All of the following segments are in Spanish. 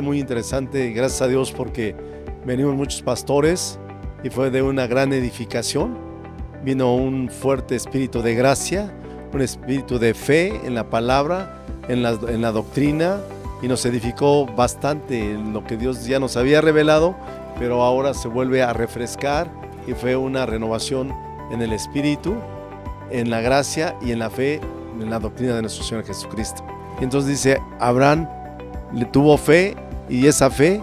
muy interesante, gracias a Dios porque venimos muchos pastores y fue de una gran edificación. Vino un fuerte espíritu de gracia, un espíritu de fe en la palabra, en la doctrina, y nos edificó bastante en lo que Dios ya nos había revelado, pero ahora se vuelve a refrescar y fue una renovación en el espíritu, en la gracia y en la fe, en la doctrina de nuestro Señor Jesucristo. Y entonces dice, Abraham le tuvo fe y esa fe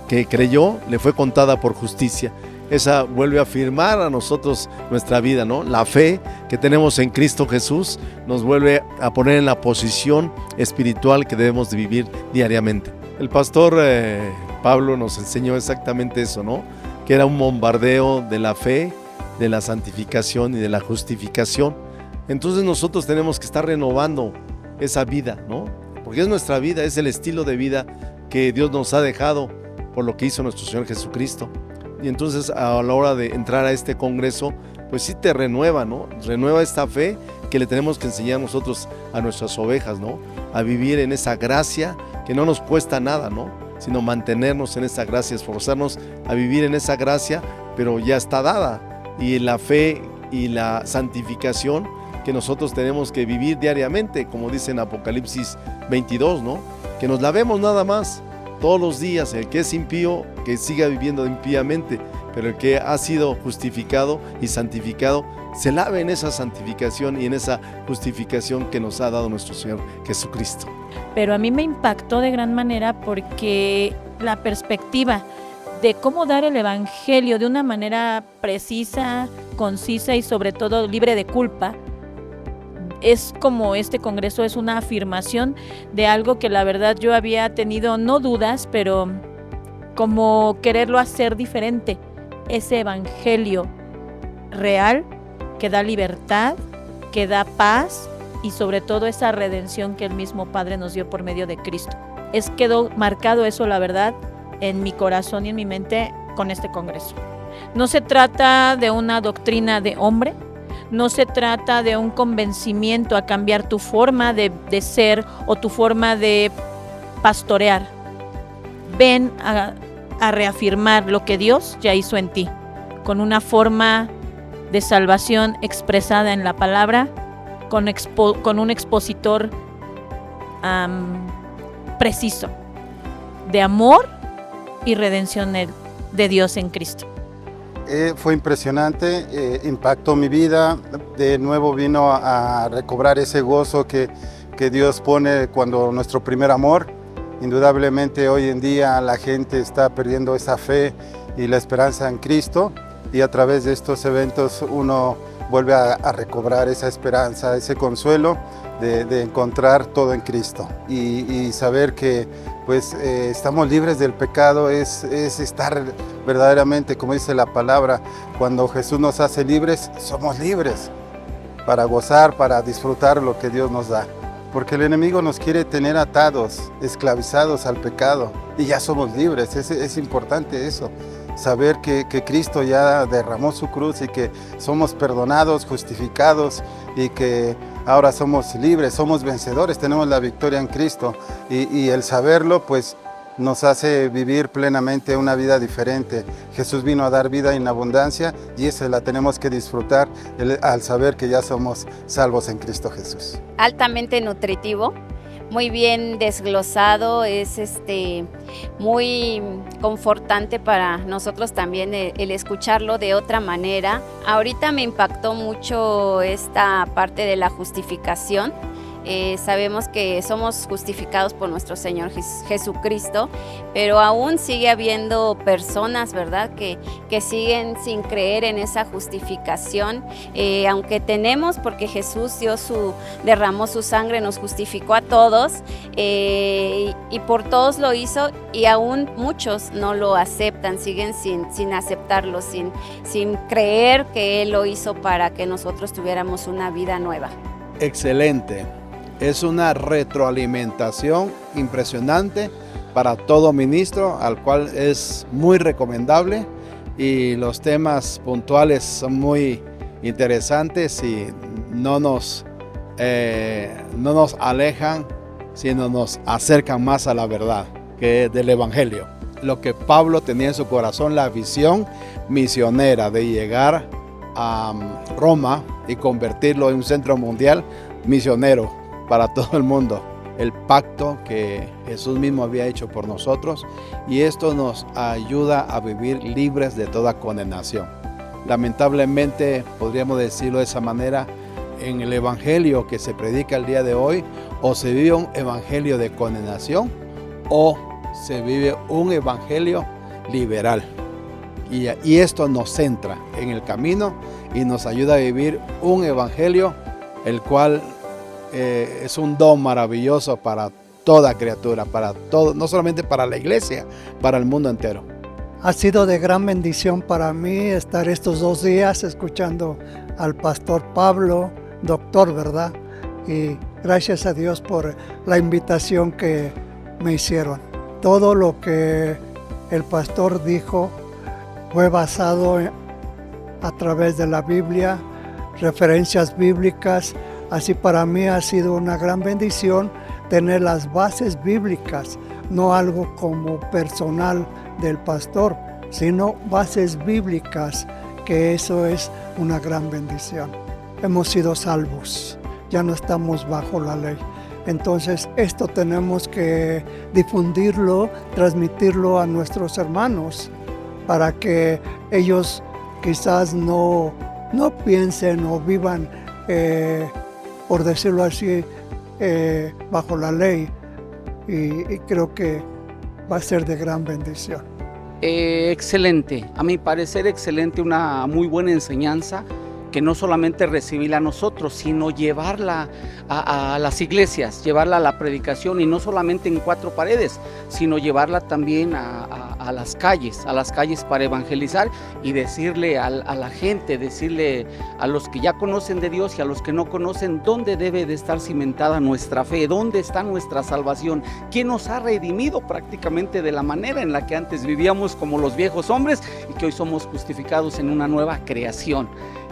que creyó le fue contada por justicia. Esa vuelve a afirmar a nosotros nuestra vida, ¿no? La fe que tenemos en Cristo Jesús nos vuelve a poner en la posición espiritual que debemos de vivir diariamente. El pastor Pablo nos enseñó exactamente eso, ¿no? Que era un bombardeo de la fe, de la santificación y de la justificación. Entonces nosotros tenemos que estar renovando esa vida, ¿no? Porque es nuestra vida, es el estilo de vida que Dios nos ha dejado por lo que hizo nuestro Señor Jesucristo. Y entonces a la hora de entrar a este congreso, pues sí te renueva, ¿no? Renueva esta fe que le tenemos que enseñar nosotros a nuestras ovejas, ¿no? A vivir en esa gracia que no nos cuesta nada, ¿no? Sino mantenernos en esa gracia, esforzarnos a vivir en esa gracia, pero ya está dada. Y la fe y la santificación que nosotros tenemos que vivir diariamente, como dice en Apocalipsis 22, ¿no? Que nos lavemos nada más todos los días. El que es impío, que siga viviendo impíamente, pero el que ha sido justificado y santificado, se lave en esa santificación y en esa justificación que nos ha dado nuestro Señor Jesucristo. Pero a mí me impactó de gran manera porque la perspectiva de cómo dar el evangelio de una manera precisa, concisa y sobre todo libre de culpa, es como este congreso es una afirmación de algo que la verdad yo había tenido no dudas, pero como quererlo hacer diferente, ese evangelio real que da libertad, que da paz y sobre todo esa redención que el mismo Padre nos dio por medio de Cristo. Quedó marcado eso, la verdad, en mi corazón y en mi mente con este congreso. No se trata de una doctrina de hombre, no se trata de un convencimiento a cambiar tu forma de ser o tu forma de pastorear. Ven a reafirmar lo que Dios ya hizo en ti, con una forma de salvación expresada en la palabra, con un expositor preciso, de amor y redención de Dios en Cristo. Fue impresionante, impactó mi vida, de nuevo vino a recobrar ese gozo que Dios pone cuando nuestro primer amor. Indudablemente hoy en día la gente está perdiendo esa fe y la esperanza en Cristo, y a través de estos eventos uno vuelve a recobrar esa esperanza, ese consuelo de encontrar todo en Cristo y saber que pues estamos libres del pecado, es estar verdaderamente, como dice la palabra, cuando Jesús nos hace libres, somos libres para gozar, para disfrutar lo que Dios nos da. Porque el enemigo nos quiere tener atados, esclavizados al pecado, y ya somos libres. Es importante eso, saber que Cristo ya derramó su cruz y que somos perdonados, justificados, y que ahora somos libres, somos vencedores, tenemos la victoria en Cristo, y el saberlo pues nos hace vivir plenamente una vida diferente. Jesús vino a dar vida en abundancia y esa la tenemos que disfrutar al saber que ya somos salvos en Cristo Jesús. Altamente nutritivo, muy bien desglosado, es muy confortante para nosotros también el escucharlo de otra manera. Ahorita me impactó mucho esta parte de la justificación. Sabemos que somos justificados por nuestro Señor Jesucristo, pero aún sigue habiendo personas, ¿verdad?, que siguen sin creer en esa justificación, aunque tenemos, porque Jesús derramó su sangre, nos justificó a todos, y por todos lo hizo, y aún muchos no lo aceptan, siguen sin aceptarlo, sin creer que Él lo hizo para que nosotros tuviéramos una vida nueva. Excelente. Es una retroalimentación impresionante para todo ministro, al cual es muy recomendable, y los temas puntuales son muy interesantes y no nos alejan, sino nos acercan más a la verdad. del Evangelio. Lo que Pablo tenía en su corazón, la visión misionera de llegar a Roma y convertirlo en un centro mundial misionero para todo el mundo. El pacto que Jesús mismo había hecho por nosotros, y esto nos ayuda a vivir libres de toda condenación. Lamentablemente, podríamos decirlo de esa manera, en el evangelio que se predica el día de hoy, o se vive un evangelio de condenación o se vive un evangelio liberal. Y esto nos centra en el camino y nos ayuda a vivir un evangelio el cual es un don maravilloso para toda criatura, para todo, no solamente para la iglesia, para el mundo entero. Ha sido de gran bendición para mí estar estos 2 días escuchando al pastor Pablo, doctor, ¿verdad? Y gracias a Dios por la invitación que me hicieron. Todo lo que el pastor dijo fue basado a través de la Biblia, referencias bíblicas. Así para mí ha sido una gran bendición tener las bases bíblicas, no algo como personal del pastor, sino bases bíblicas, que eso es una gran bendición. Hemos sido salvos, ya no estamos bajo la ley. Entonces esto tenemos que difundirlo, transmitirlo a nuestros hermanos, para que ellos quizás no piensen o vivan, por decirlo así, bajo la ley, y creo que va a ser de gran bendición. Excelente, a mi parecer excelente, una muy buena enseñanza, que no solamente recibirla a nosotros, sino llevarla a las iglesias, llevarla a la predicación, y no solamente en 4 paredes, sino llevarla también a las calles para evangelizar y decirle a la gente, decirle a los que ya conocen de Dios y a los que no conocen, dónde debe de estar cimentada nuestra fe, dónde está nuestra salvación, quién nos ha redimido prácticamente de la manera en la que antes vivíamos como los viejos hombres y que hoy somos justificados en una nueva creación.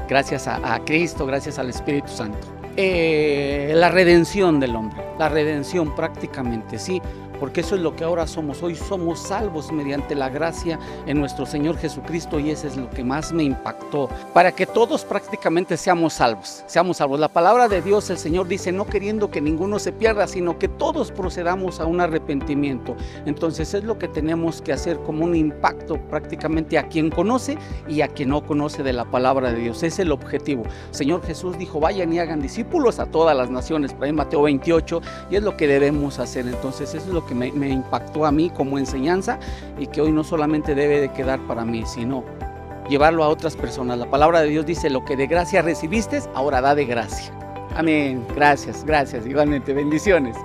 Gracias a Cristo, gracias al Espíritu Santo. La redención del hombre, la redención prácticamente, sí, porque eso es lo que ahora somos. Hoy somos salvos mediante la gracia en nuestro Señor Jesucristo, y eso es lo que más me impactó, para que todos prácticamente seamos salvos. La palabra de Dios, el Señor dice, no queriendo que ninguno se pierda, sino que todos procedamos a un arrepentimiento. Entonces es lo que tenemos que hacer, como un impacto prácticamente a quien conoce y a quien no conoce de la palabra de Dios. Es el objetivo. El Señor Jesús dijo, vayan y hagan discípulos a todas las naciones, por ahí Mateo 28, y es lo que debemos hacer. Entonces eso es lo que me impactó a mí como enseñanza, y que hoy no solamente debe de quedar para mí, sino llevarlo a otras personas. La palabra de Dios dice, lo que de gracia recibiste, ahora da de gracia. Amén. Gracias, igualmente. Bendiciones.